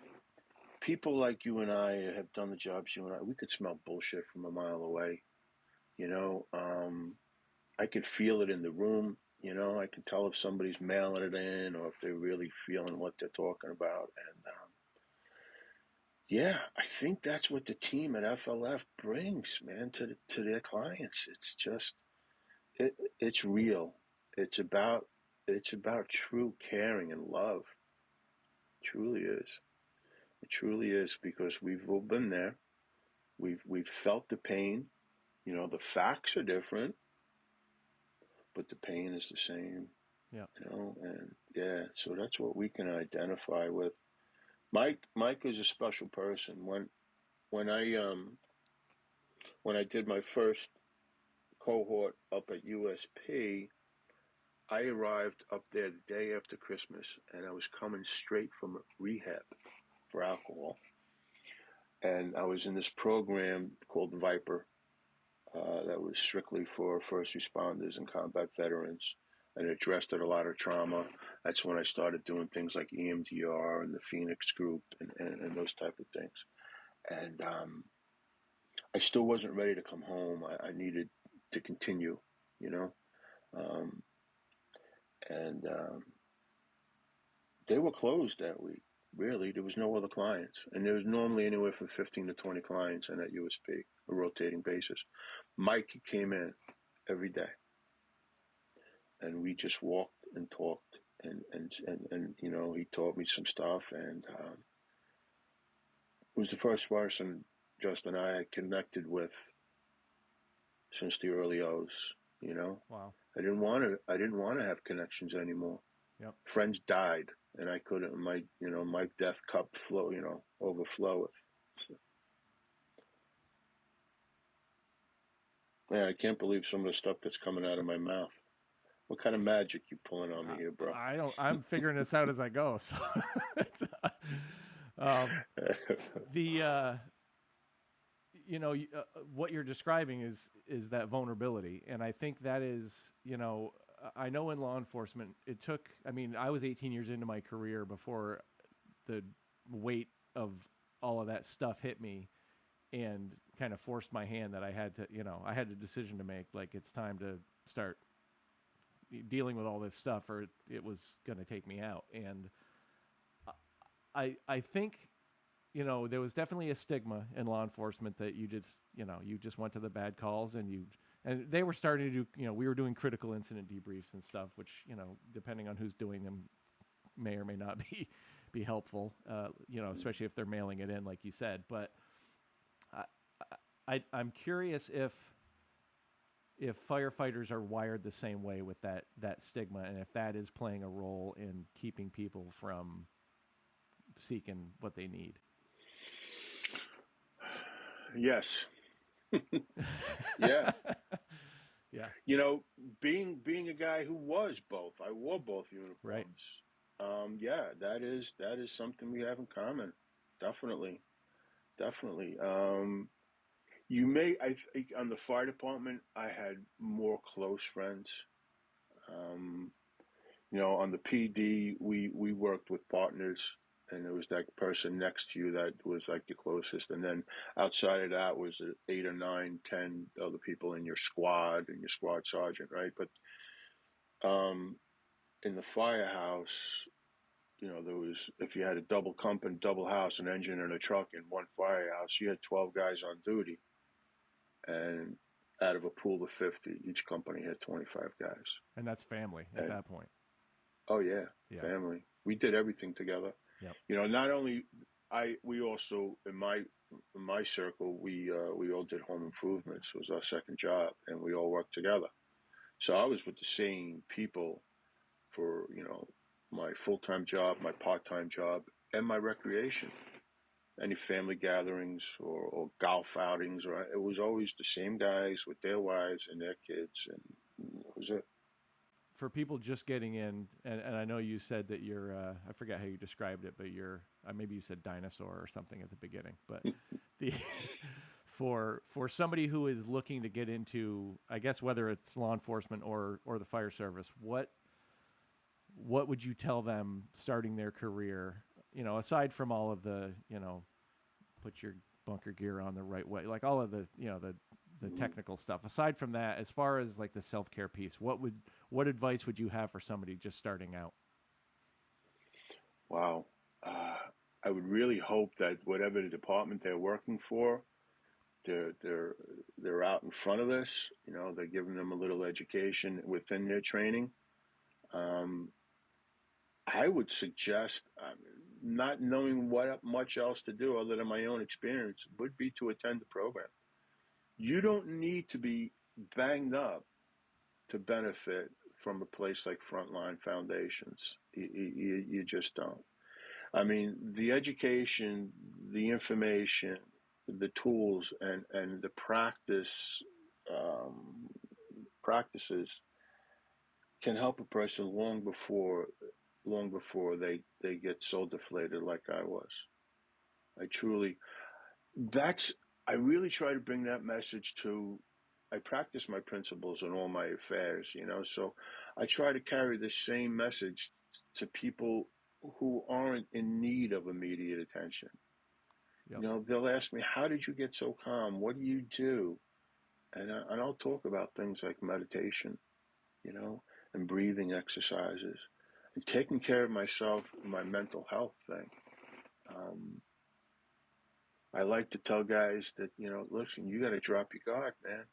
people like you and I have done the jobs you and I. We could smell bullshit from a mile away. I could feel it in the room. I can tell if somebody's mailing it in or if they're really feeling what they're talking about. And yeah, I think that's what the team at FLF brings, man, to their clients. It's just it's real. It's about it's about true caring and love. It truly is. It truly is because we've all been there. We've felt the pain. You know, the facts are different, but the pain is the same. Yeah. You know, and yeah, so that's what we can identify with. Mike is a special person. When I did my first cohort up at USP, I arrived up there the day after Christmas, and I was coming straight from rehab for alcohol. And I was in this program called Viper that was strictly for first responders and combat veterans, and it addressed a lot of trauma. That's when I started doing things like EMDR and the Phoenix Group and those type of things. And I still wasn't ready to come home. I needed to continue, you know. Um, and They were closed that week. Really, there was no other clients, and there was normally anywhere from 15 to 20 clients in that USP, a rotating basis. Mike came in every day, and we just walked and talked, and you know, he taught me some stuff, and it was the first person Justin and I had connected with since the early O's. You know, Wow. I didn't want to have connections anymore. Yep. Friends died, and I couldn't. My death cup overfloweth. Man, I can't believe some of the stuff that's coming out of my mouth. What kind of magic you pulling on me here, bro? I'm figuring this out as I go. So, it's, you know, what you're describing is that vulnerability, and I think that is, you know, I know in law enforcement it took. I mean, I was 18 years into my career before the weight of all of that stuff hit me and kind of forced my hand that I had to, you know, I had a decision to make. Like, it's time to start dealing with all this stuff or it was going to take me out. And I think, you know, there was definitely a stigma in law enforcement that you just went to the bad calls and they were starting to do, you know, we were doing critical incident debriefs and stuff, which, you know, depending on who's doing them may or may not be helpful, you know, especially if they're mailing it in, like you said. But I'm curious if firefighters are wired the same way with that stigma, and if that is playing a role in keeping people from seeking what they need. Yes. Yeah. Yeah. You know, being a guy who was both, I wore both uniforms. Right. Yeah, that is something we have in common. Definitely. I think on the fire department, I had more close friends. You know, on the PD, we worked with partners, and there was that person next to you that was like the closest. And then outside of that was 8 or 9, 10 other people in your squad and your squad sergeant, right? But in the firehouse, you know, there was, if you had a double company, double house, an engine and a truck in one firehouse, you had 12 guys on duty. And out of a pool of 50, each company had 25 guys. And that's family at that point. Oh yeah, family. We did everything together. Yep. You know, not only we also in my circle we all did home improvements. It was our second job, and we all worked together. So I was with the same people for, you know, my full-time job, my part-time job, and my recreation. Any family gatherings or golf outings, or it was always the same guys with their wives and their kids, and that was it. For people just getting in, and I know you said that you're, I forget how you described it, but you're, maybe you said dinosaur or something at the beginning, but for somebody who is looking to get into, I guess, whether it's law enforcement or the fire service, what would you tell them starting their career, you know, aside from all of the, you know, put your bunker gear on the right way, like all of the, you know, the technical stuff. Aside from that, as far as like the self-care piece, what advice would you have for somebody just starting out? Wow. I would really hope that whatever the department they're working for, they're out in front of this. They're giving them a little education within their training. Um, I would suggest, not knowing what much else to do other than my own experience, would be to attend the program. You don't need to be banged up to benefit from a place like Frontline Foundations. You just don't. I mean, the education, the information, the tools, and the practices can help a person long before they get so deflated like I was. I truly that's I really try to bring that message to. I practice my principles in all my affairs, so I try to carry the same message to people who aren't in need of immediate attention. Yep. They'll ask me, how did you get so calm? What do you do? And I'll talk about things like meditation, and breathing exercises and taking care of myself, my mental health thing. I like to tell guys that, listen, you got to drop your guard, man.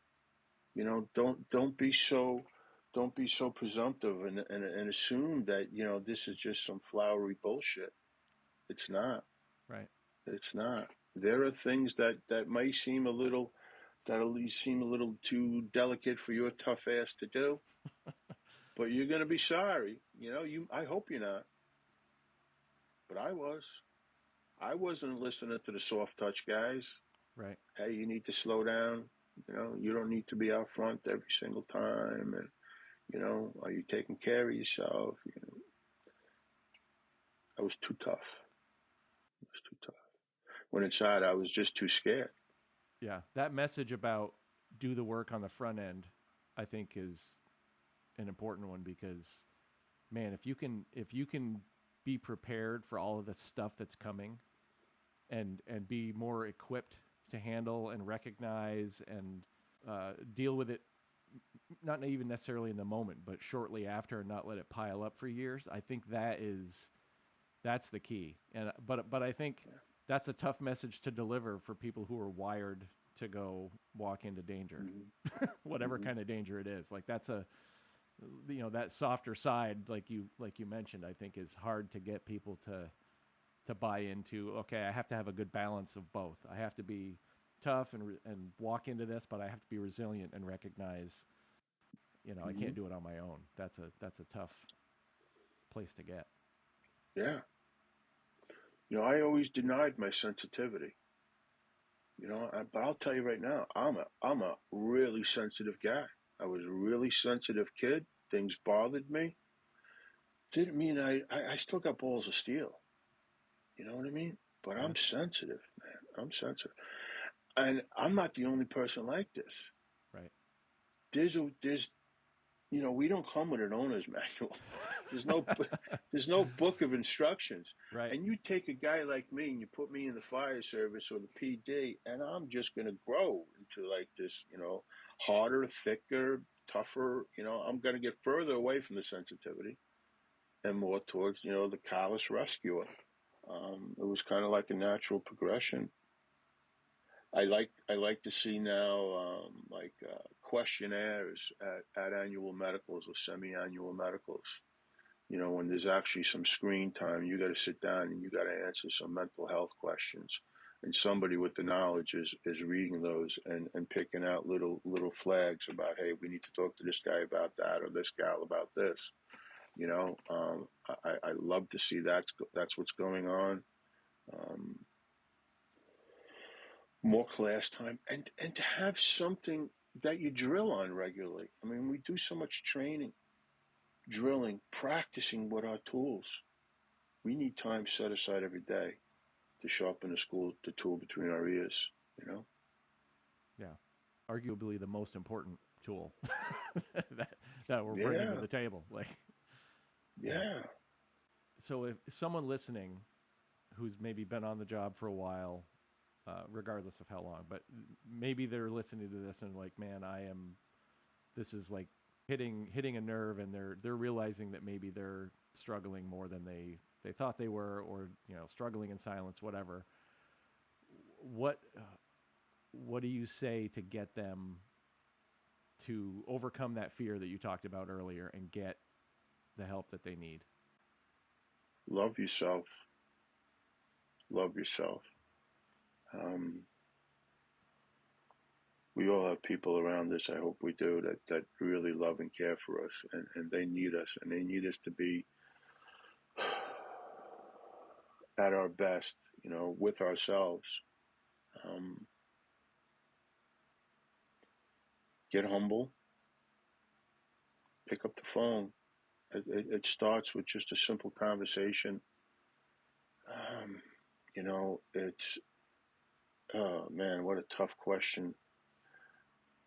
Don't be so presumptive and assume that, this is just some flowery bullshit. It's not. Right. It's not. There are things that may seem that'll seem a little too delicate for your tough ass to do, but you're going to be sorry. I hope you're not, but I was. I wasn't listening to the soft touch guys. Right. Hey, you need to slow down. You don't need to be out front every single time. And, are you taking care of yourself? I was too tough. I was too tough. When inside, I was just too scared. Yeah. That message about do the work on the front end, I think, is an important one because, man, if you can be prepared for all of the stuff that's coming and be more equipped to handle and recognize and deal with it, not even necessarily in the moment, but shortly after, and not let it pile up for years. I think that's the key. And but I think that's a tough message to deliver for people who are wired to go walk into danger, Mm-hmm. whatever Mm-hmm. kind of danger it is. Like that's that softer side, like you mentioned, I think is hard to get people to buy into. Okay, I have to have a good balance of both. I have to be tough and walk into this, but I have to be resilient and recognize, I Mm-hmm. can't do it on my own. That's a tough place to get. Yeah. I always denied my sensitivity. But I'll tell you right now, I'm a really sensitive guy. I was a really sensitive kid. Things bothered me. Didn't mean I still got balls of steel. You know what I mean? But Yeah. I'm sensitive, man. I'm sensitive. And I'm not the only person like this. Right. There's we don't come with an owner's manual. There's no there's no book of instructions. Right. And you take a guy like me and you put me in the fire service or the PD, and I'm just going to grow into like this, harder, thicker, tougher. I'm going to get further away from the sensitivity and more towards, the callous rescuer. It was kind of like a natural progression. I like to see now questionnaires at annual medicals or semi-annual medicals. When there's actually some screen time, you got to sit down and you got to answer some mental health questions, and somebody with the knowledge is reading those and picking out little flags about, hey, we need to talk to this guy about that or this gal about this. I love to see that's what's going on. More class time and to have something that you drill on regularly. I mean, we do so much training, drilling, practicing with our tools. We need time set aside every day to sharpen the tool between our ears, Yeah. Arguably the most important tool that we're bringing to Yeah, the table. Like, yeah. so if someone listening who's maybe been on the job for a while, regardless of how long, but maybe they're listening to this and like, man, this is like hitting a nerve, and they're realizing that maybe they're struggling more than they they thought they were, or struggling in silence, whatever. What do you say to get them to overcome that fear that you talked about earlier and get the help that they need? Love yourself. Love yourself. We all have people around us, I hope we do, that really love and care for us, and they need us, and they need us to be at our best, with ourselves. Get humble. Pick up the phone. It starts with just a simple conversation. It's, oh man, what a tough question.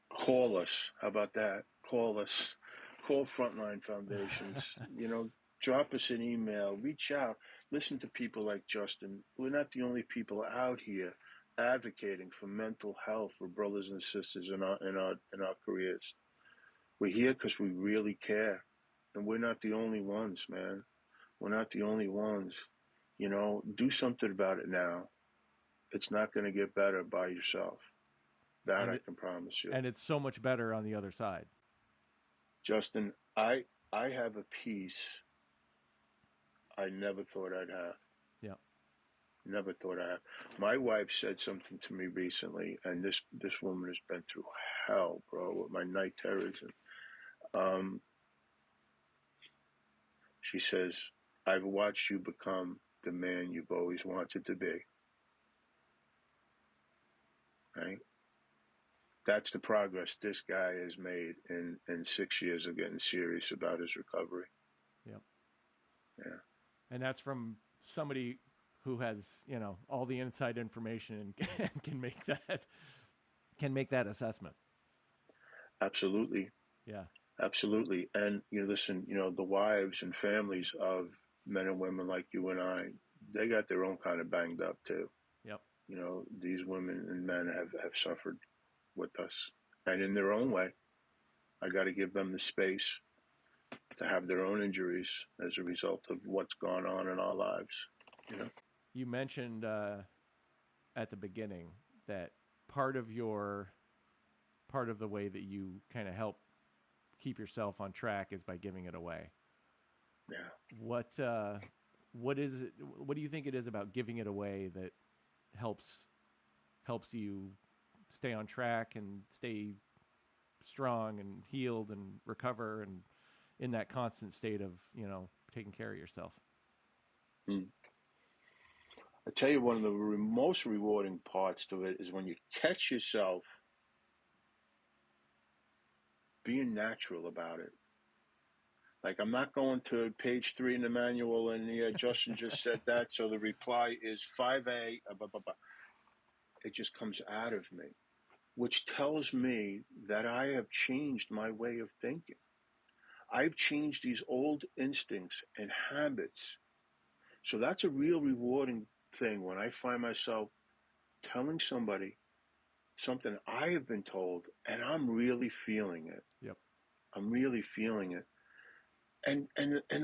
Call us. How about that? Call us. Call Frontline Foundations. Drop us an email. Reach out. Listen to people like Justin. We're not the only people out here advocating for mental health for brothers and sisters in our careers. We're here because we really care, and we're not the only ones, man. We're not the only ones. Do something about it now. It's not going to get better by yourself. That I can promise you. And it's so much better on the other side. Justin, I have a peace I never thought I'd have. Yeah. Never thought I'd have. My wife said something to me recently, and this woman has been through hell, bro, with my night terrors. And she says, I've watched you become the man you've always wanted to be. Right? That's the progress this guy has made in 6 years of getting serious about his recovery. Yep. Yeah. And that's from somebody who has, all the inside information and can make that assessment. Absolutely. Yeah. Absolutely. And listen, the wives and families of men and women like you and I, they got their own kind of banged up too. Yep. These women and men have suffered with us, and in their own way. I got to give them the space to have their own injuries as a result of what's gone on in our lives. You mentioned at the beginning that part of the way that you kind of help keep yourself on track is by giving it away. Yeah. What is it? What do you think it is about giving it away that helps you stay on track and stay strong and healed and recover and in that constant state of, taking care of yourself? I tell you, one of the most rewarding parts to it is when you catch yourself being natural about it. Like, I'm not going to page 3 in the manual and Justin just said that, so the reply is 5A, blah, blah, blah. It just comes out of me, which tells me that I have changed my way of thinking. I've changed these old instincts and habits. So that's a real rewarding thing when I find myself telling somebody something I have been told and I'm really feeling it. Yep. I'm really feeling it. And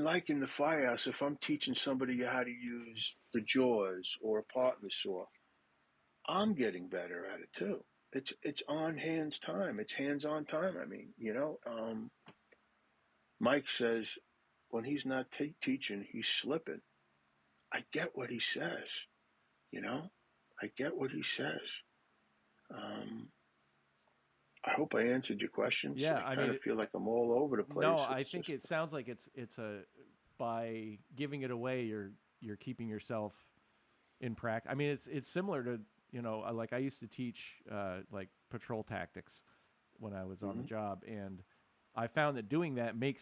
like in the firehouse, if I'm teaching somebody how to use the jaws or a partner saw, I'm getting better at it too. It's on hands time. It's hands-on time. I mean, Mike says when he's not teaching, he's slipping. I get what he says. I get what he says. I hope I answered your questions. Yeah, I kind of feel like I'm all over the place. No, I think it sounds like it's by giving it away, you're keeping yourself in practice. I mean, it's similar to, like I used to teach like patrol tactics when I was on the job, and I found that doing that made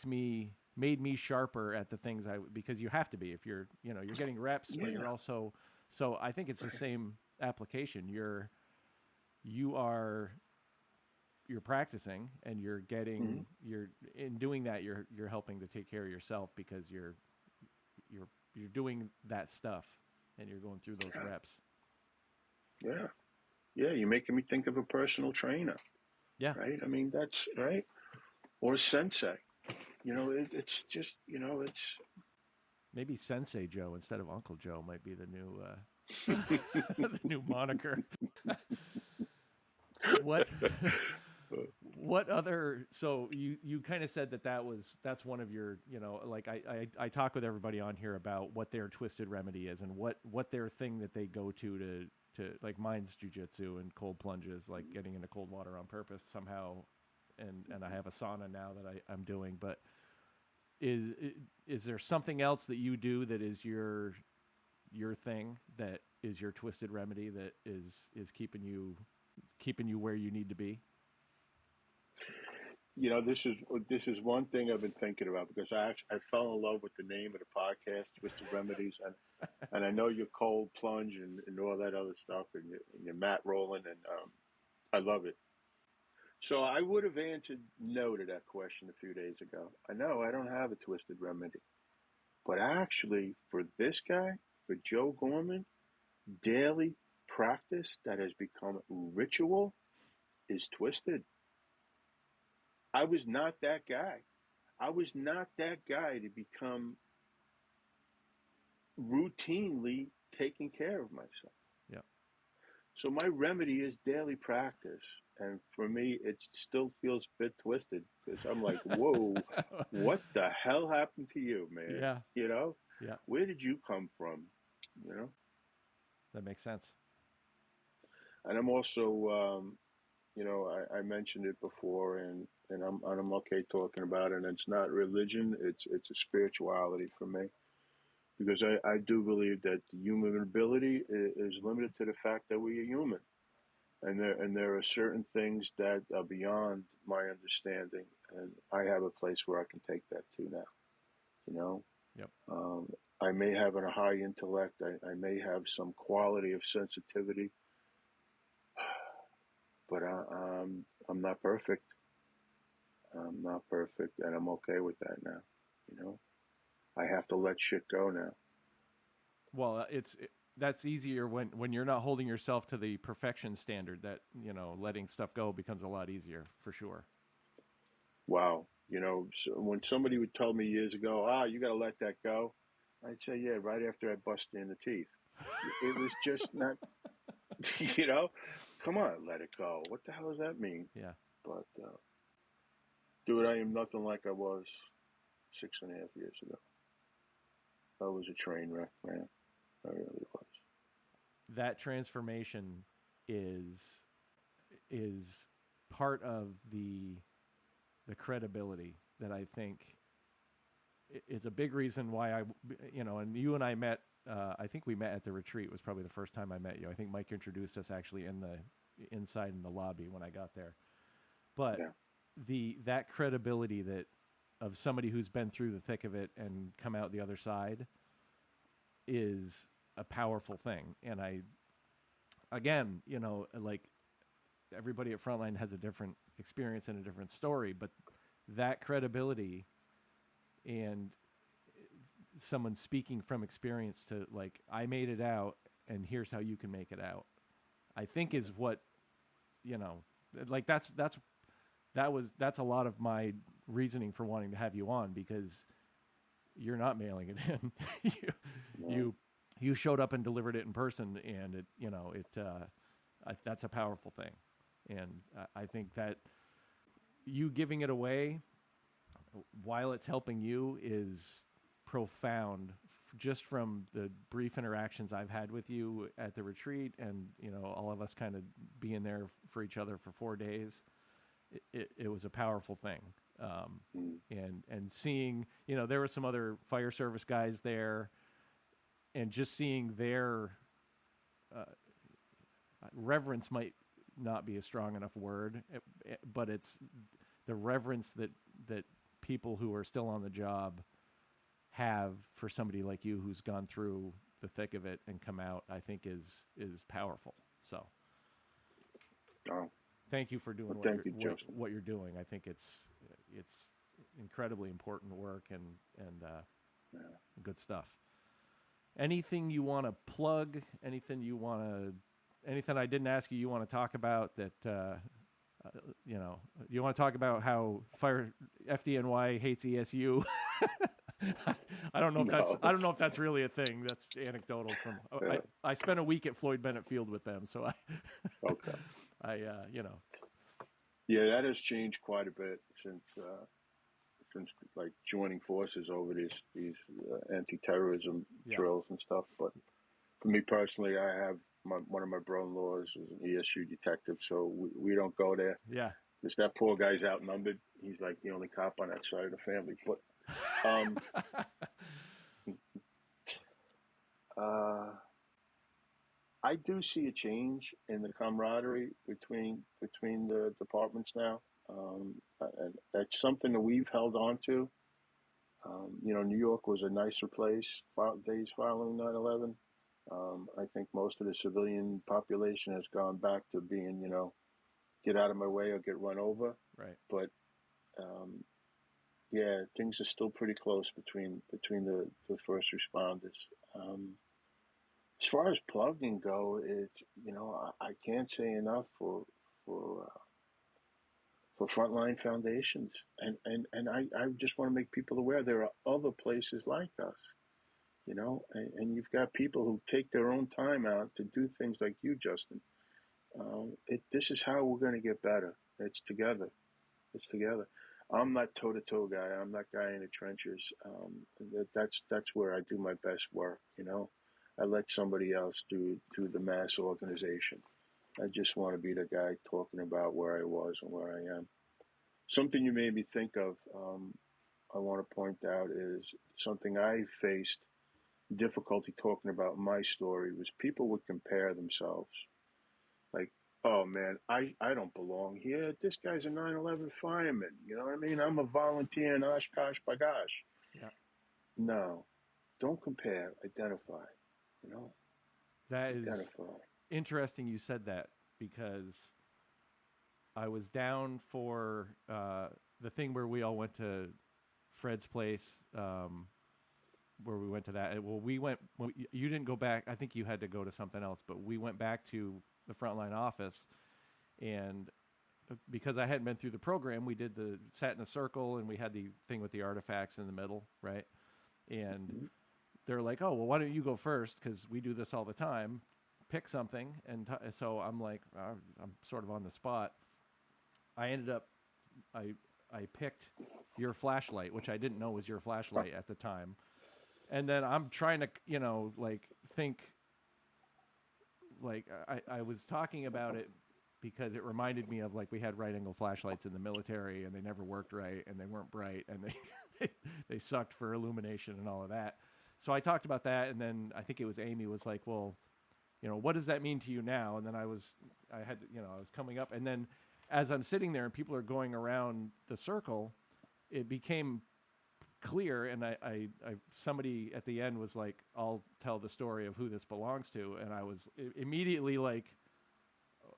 me sharper at the things because you have to be if you're getting reps, but you're also, so I think it's the same application. You're practicing and you're getting you're in doing that you're helping to take care of yourself because you're doing that stuff and you're going through those reps. Yeah, you're making me think of a personal trainer. Yeah, right. I mean, that's right. Or a sensei. It's just it's Maybe Sensei Joe instead of Uncle Joe might be the new the new moniker. What what other? So you kind of said that's one of your, like I talk with everybody on here about what their twisted remedy is and what their thing that they go to like mine's jujitsu and cold plunges, like getting into cold water on purpose somehow, and I have a sauna now that I'm doing. But is there something else that you do that is your thing, that is your twisted remedy, that is keeping you where you need to be? This is one thing I've been thinking about, because I fell in love with the name of the podcast, Twisted Remedies, and I know your cold plunge and all that other stuff, and your mat rolling, and I love it. So I would have answered no to that question a few days ago. I know I don't have a twisted remedy, but actually, for this guy, for Joe Gorman, daily practice that has become ritual is twisted. I was not that guy. I was not that guy to become routinely taking care of myself. Yeah. So my remedy is daily practice. And for me, it still feels a bit twisted, because I'm like, whoa, what the hell happened to you, man? Yeah. Yeah. Where did you come from? That makes sense. And I'm also, I mentioned it before, and I'm okay talking about it. And it's not religion; it's a spirituality for me, because I do believe that the human ability is limited to the fact that we are human, and there are certain things that are beyond my understanding, and I have a place where I can take that to now. Yep. I may have a high intellect. I may have some quality of sensitivity, but I'm not perfect. I'm not perfect, and I'm okay with that now. I have to let shit go now. Well, that's easier when you're not holding yourself to the perfection standard. That letting stuff go becomes a lot easier, for sure. Wow. So when somebody would tell me years ago, you got to let that go, I'd say, yeah, right after I busted in the teeth. It was just not, come on, let it go. What the hell does that mean? Yeah. But, dude, I am nothing like I was 6.5 years ago. I was a train wreck, man. I really was. That transformation is part of the credibility that I think is a big reason why and you and I met. I think we met at the retreat. Was probably the first time I met you. I think Mike introduced us actually inside in the lobby when I got there. But yeah. That credibility of somebody who's been through the thick of it and come out the other side is a powerful thing. And again, like everybody at Frontline has a different experience and a different story, but that credibility and someone speaking from experience to, like, I made it out and here's how you can make it out, I think is what, like that's a lot of my reasoning for wanting to have you on, because you're not mailing it in. You showed up and delivered it in person, and that's a powerful thing. And I think that you giving it away while it's helping you is profound, just from the brief interactions I've had with you at the retreat, and all of us kind of being there for each other for 4 days. It was a powerful thing. And seeing, there were some other fire service guys there, and just seeing their reverence might not be a strong enough word, but it's the reverence that people who are still on the job have for somebody like you who's gone through the thick of it and come out, I think is powerful. So thank you for doing what you're doing. I think it's incredibly important work and good stuff. Anything you want to plug? Anything I didn't ask you want to talk about that? You want to talk about how FDNY hates ESU? I don't know if that's No. really a thing. That's anecdotal from Yeah. I spent a week at Floyd Bennett Field with them, so Okay. you know. Yeah, that has changed quite a bit since like joining forces over these anti-terrorism Yeah. drills and stuff. But for me personally, I have one of my brother-in-laws is an ESU detective, so we don't go there. Yeah. Because that poor guy's outnumbered. He's like the only cop on that side of the family. But um, uh, I do see a change in the camaraderie between the departments now, and that's something that we've held on to. New York was a nicer place days following 9/11. I think most of the civilian population has gone back to being, get out of my way or get run over. Right. But um, yeah, things are still pretty close between the first responders. As far as plugging go, it's I can't say enough for uh, for Frontline Foundations, and I just want to make people aware there are other places like us, and you've got people who take their own time out to do things like you, Justin. This is how we're going to get better. It's together. It's together. I'm not toe to toe guy. I'm that guy in the trenches. That's where I do my best work. I let somebody else do the mass organization. I just want to be the guy talking about where I was and where I am. Something you made me think of. I want to point out is something I faced difficulty talking about my story was people would compare themselves. Like, oh man, I don't belong here. This guy's a 9/11 fireman. You know what I mean? I'm a volunteer in Oshkosh B'gosh. Yeah. No, don't compare. Identify. You know, That is identify. interesting you said that because I was down for the thing where we all went to Fred's place, where we went to that. Well, you didn't go back. I think you had to go to something else, but we went back to the Frontline office, and because I hadn't been through the program, we sat in a circle and we had the thing with the artifacts in the middle, right? And Mhm. they're like, "Oh, well, why don't you go first? Because we do this all the time. Pick something." And so I'm like, I'm sort of on the spot. I ended up, I I picked your flashlight, which I didn't know was your flashlight at the time. And then I'm trying to, like think, like I was talking about it because it reminded me of like we had right angle flashlights in the military and they never worked right and they weren't bright and they sucked for illumination and all of that. So I talked about that, and then I think it was Amy was like, well, what does that mean to you now? And then I was coming up, and then as I'm sitting there and people are going around the circle, it became clear, and I somebody at the end was like, I'll tell the story of who this belongs to, and I was immediately like,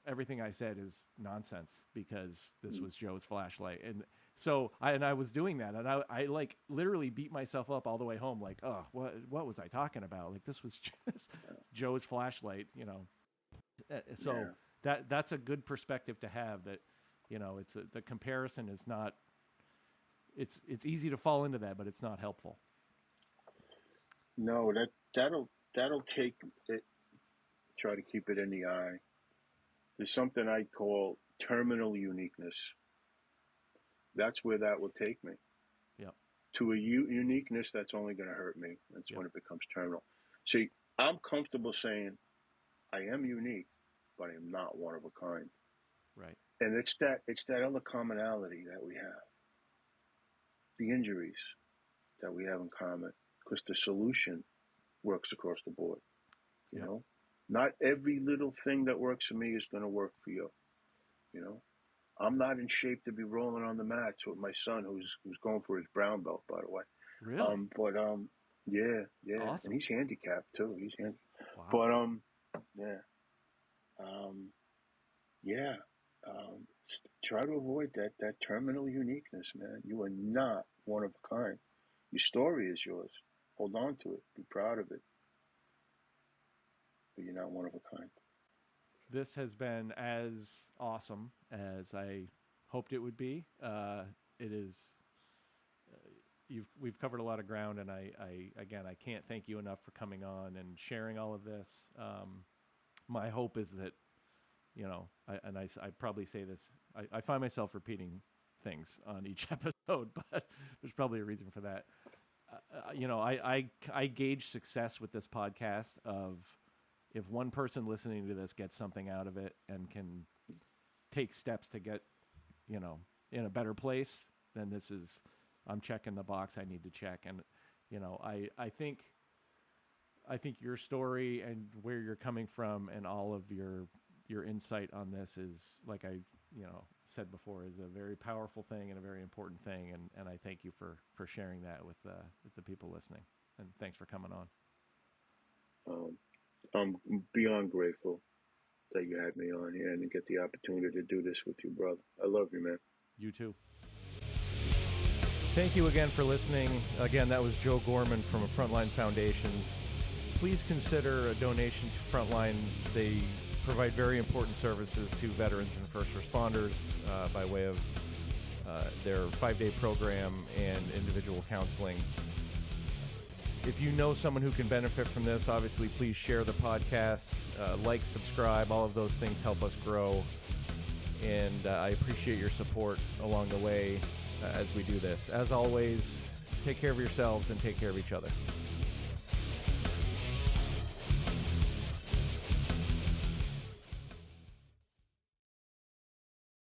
everything I said is nonsense because this was Joe's flashlight. And so I was doing that, and I like literally beat myself up all the way home, like, oh, what was I talking about? Like, this was just Joe's flashlight, So Yeah. that's a good perspective to have, that the comparison is not, it's easy to fall into that, but it's not helpful. No, that'll take it. Try to keep it in the eye. There's something I call terminal uniqueness. That's where that will take me. Yep. To a uniqueness that's only going to hurt me. That's Yep. when it becomes terminal. See, I'm comfortable saying I am unique, but I am not one of a kind. Right. And it's that other commonality that we have, the injuries that we have in common, because the solution works across the board. You Yep. know, not every little thing that works for me is going to work for you. You know, I'm not in shape to be rolling on the mats with my son, who's going for his brown belt, by the way. Really? But yeah, and Awesome. he's handicapped too. He's Wow. but yeah, um, yeah. Try to avoid that terminal uniqueness, man. You are not one of a kind. Your story is yours. Hold on to it. Be proud of it. But you're not one of a kind. This has been as awesome as I hoped it would be. It is. we've covered a lot of ground, and I can't thank you enough for coming on and sharing all of this. My hope is that, I probably say this, I find myself repeating things on each episode, but there's probably a reason for that. I gauge success with this podcast of if one person listening to this gets something out of it and can take steps to get, in a better place, then I'm checking the box I need to check. And, I think your story and where you're coming from and all of your insight on this is, like I, said before, is a very powerful thing and a very important thing. And I thank you for sharing that with the people listening. And thanks for coming on. I'm beyond grateful that you had me on here and to get the opportunity to do this with you, brother. I love you, man. You too. Thank you again for listening. Again, that was Joe Gorman from Frontline Foundations. Please consider a donation to Frontline. They provide very important services to veterans and first responders by way of their 5-day program and individual counseling. If you know someone who can benefit from this, obviously please share the podcast, like, subscribe. All of those things help us grow. And I appreciate your support along the way as we do this. As always, take care of yourselves and take care of each other.